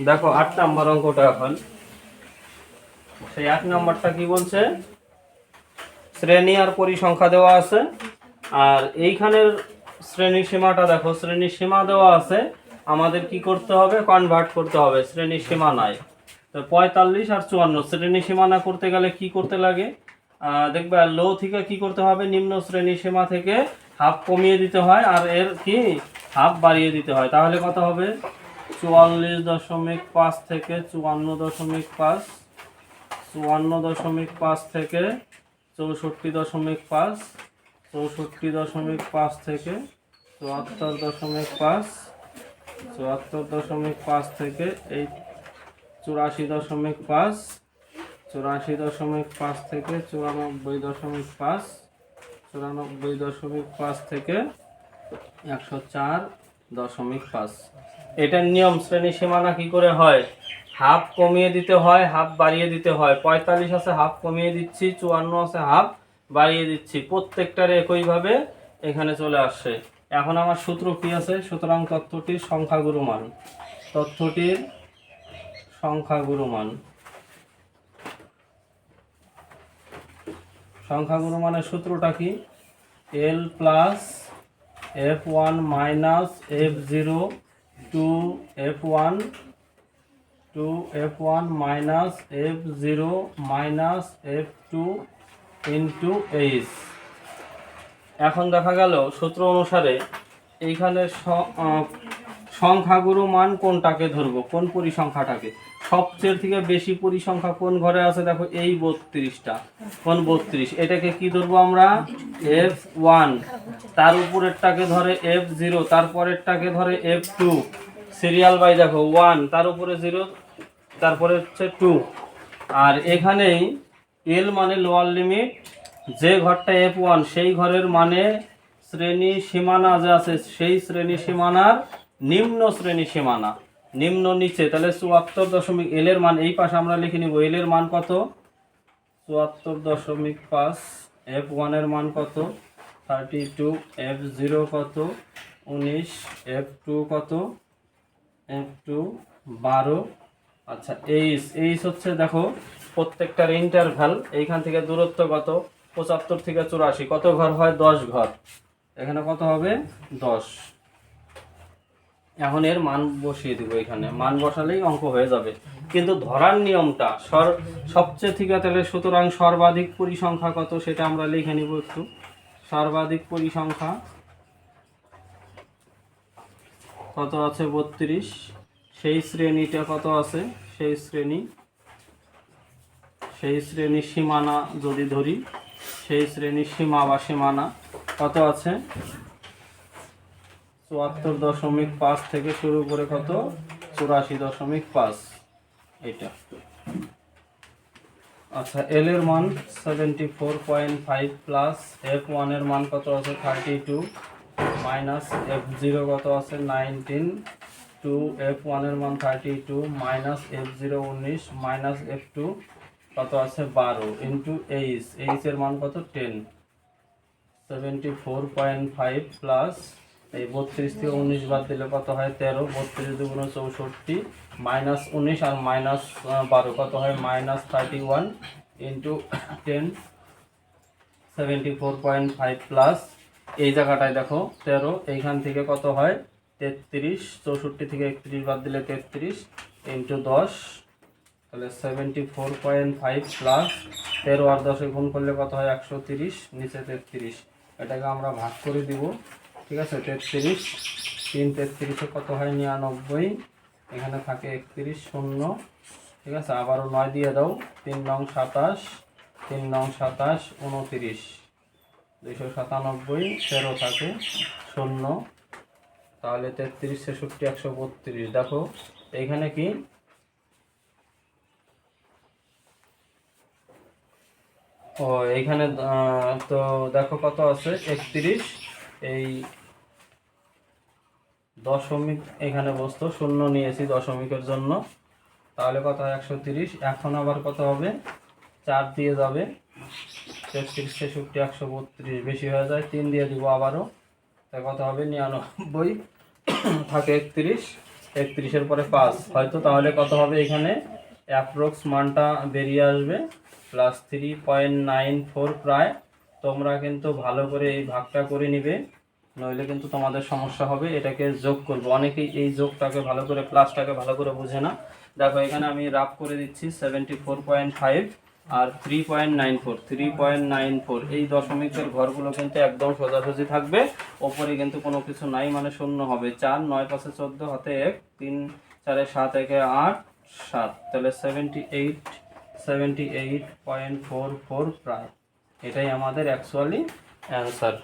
দেখো 8 নাম্বার অঙ্কটা এখন সেই 8 নাম্বারটা কি বলছে, শ্রেণী আর পরিসংখ্যা দেওয়া আছে, আর এইখানের শ্রেণীর সীমাটা দেখো, শ্রেণীর সীমা দেওয়া আছে, আমাদের কি করতে হবে, কনভার্ট করতে হবে শ্রেণীর সীমা নাই। তো 45 আর 54 শ্রেণীর সীমানা করতে গেলে কি করতে লাগে, দেখবে লো থেকে কি করতে হবে, নিম্ন শ্রেণীর সীমা থেকে হাফ কমিয়ে দিতে হয় আর এর কি হাফ বাড়িয়ে দিতে হয়। তাহলে কত হবে, 44.5 থেকে 54.5, 54.5 থেকে 64.5, 64.5 থেকে 74.5, 74.5 থেকে এই 84.5, 84.5 থেকে 94.5, 94.5 থেকে 104.5। এটার নিয়ম, শ্রেণী সীমানা কি করে হয়, হাফ কমিয়ে দিতে হয়, হাফ বাড়িয়ে দিতে হয়। 45 আছে হাফ কমিয়ে দিচ্ছি, 54 আছে হাফ বাড়িয়ে দিচ্ছি, প্রত্যেকটার একইভাবে এখানে চলে আসছে। এখন আমার সূত্র কি আছে, সুতরাং তথ্যটির সংখ্যাগুরু মান, তথ্যটির সংখ্যাগুরু মান, সংখ্যাগুরু মানের সূত্রটা কি, L plus F1 minus F0 to F1 to F1 minus F0 minus F2 into H। এখন দেখা গেল সূত্র অনুসারে এইখানে সংখ্যাগুরু মান কোনটাকে ধরবো, কোন পরিসংখ্যাটাকে, সবচেয়ে থেকে বেশি পরিসংখ্যা কোন ঘরে আছে, দেখো এই 32টা, কোন 32, এটাকে কি ধরবো আমরা, F1, তার উপরেরটাকে ধরে F0, তারপরেরটাকে ধরে F2, সিরিয়াল বাই দেখো 1, তার উপরে 0, তারপরে হচ্ছে 2, আর এখানেই L মানে লোয়ার লিমিট, যে ঘরটা F1 সেই ঘরের মানে শ্রেণী সীমানা যা আছে সেই শ্রেণী সীমানার নিম্ন শ্রেণী সীমানা, নিম্ন নিচে, তাহলে 74 এল এর মান এই পাশে আমরা লিখে নিব, এল এর মান কত 74.5, F1 এর মান কত 32, F0 কত 19, F2 কত F2 12। আচ্ছা এইচ হচ্ছে দেখো প্রত্যেকটার ইন্টারভ্যাল, এইখান থেকে দূরত্ব কত, 75 থেকে 84, কত ঘর হয় 10 ঘর, এখানে কত হবে 10। এখন এর মান বসিয়ে দিব, এখানে মান বসালেই অঙ্ক হয়ে যাবে, কিন্তু ধরার নিয়মটা সবচেয়ে থেকে, তাহলে সুতরাং সর্বাধিক পরিসংখ্যা কত সেটা আমরা লিখে নিব একটু, সর্বাধিক পরিসংখ্যা কত আছে 32, সেই শ্রেণীটা কত আছে, সেই শ্রেণীর সীমানা যদি ধরি, সেই শ্রেণীর সীমা বা সীমানা কত আছে 74.5 থেকে শুরু করে কত 84.5, এটা। আচ্ছা এল এর মান 74.5 প্লাস F1 এর মান কত আছে 32 মাইনাস F0 কত আছে 19, 2 F1 এর মান 32 মাইনাস F0 19 মাইনাস F2 কত আছে 12 ইন্টু এইচ এর মান কত 10, 74.5 প্লাস এই 32 থেকে 19 বাদ দিলে কত হয় 13, 32 দুগুণ 64 মাইনাস 19 আর মাইনাস 12 কত হয় মাইনাস 31 ইন্টু 10, 74.5 প্লাস এই জায়গাটায় দেখো 13, এইখান থেকে কত হয় 33, 64 থেকে 31 বাদ দিলে 33 ইন্টু 10, তাহলে 74.5 প্লাস 13 আর 10 গুণ করলে কত হয় 130, নিচে 33, এটাকে আমরা ভাগ করে দিব, ঠিক আছে। 33, 3 33 কত হয় 99, এখানে থাকে 31 শূন্য, ঠিক আছে, আবারও 9 দিয়ে দাও, 3 নং 27, 3 নং 27 29, 297, 13 থাকে শূন্য, তাহলে 33 66 132, দেখো এইখানে কি ও এইখানে তো দেখো কত আছে 31, এই দশমিক এখানে বসতো, শূন্য নিয়েছি দশমিকের জন্য, তাহলে কত হয় 130, এখন আবার কত হবে 4 দিয়ে যাবে, 33 66 132 বেশি হয়ে যায়, 3 দিয়ে দিব আবারও, তাই কত হবে 99, থাকে 31, 31-এর পরে 5 হয়তো, তাহলে কত হবে এখানে অ্যাপ্রক্স মানটা বেরিয়ে আসবে +3.94 প্রায়। তোমরা কিন্তু ভালো করে এই ভাগটা করে নিবে, নইলে কিন্তু তোমাদের সমস্যা হবে। এটাকে যোগ করবো, অনেকেই এই যোগটাকে ভালো করে প্লাসটাকে ভালো করে বোঝে না। দেখো এখানে আমি রাফ করে দিচ্ছি 74.5 আর 3.94 এই দশমিকের ঘরগুলো কিন্তু একদম সোজাসুজি থাকবে, ওপরে কিন্তু কোনো কিছু নাই, মানে শূন্য হবে। 4 9 5 14 হাতে 1 3 4 7 1 8 7, তাহলে 78.44 প্রায়, এটাই আমাদের অ্যাকচুয়ালি অ্যান্সার।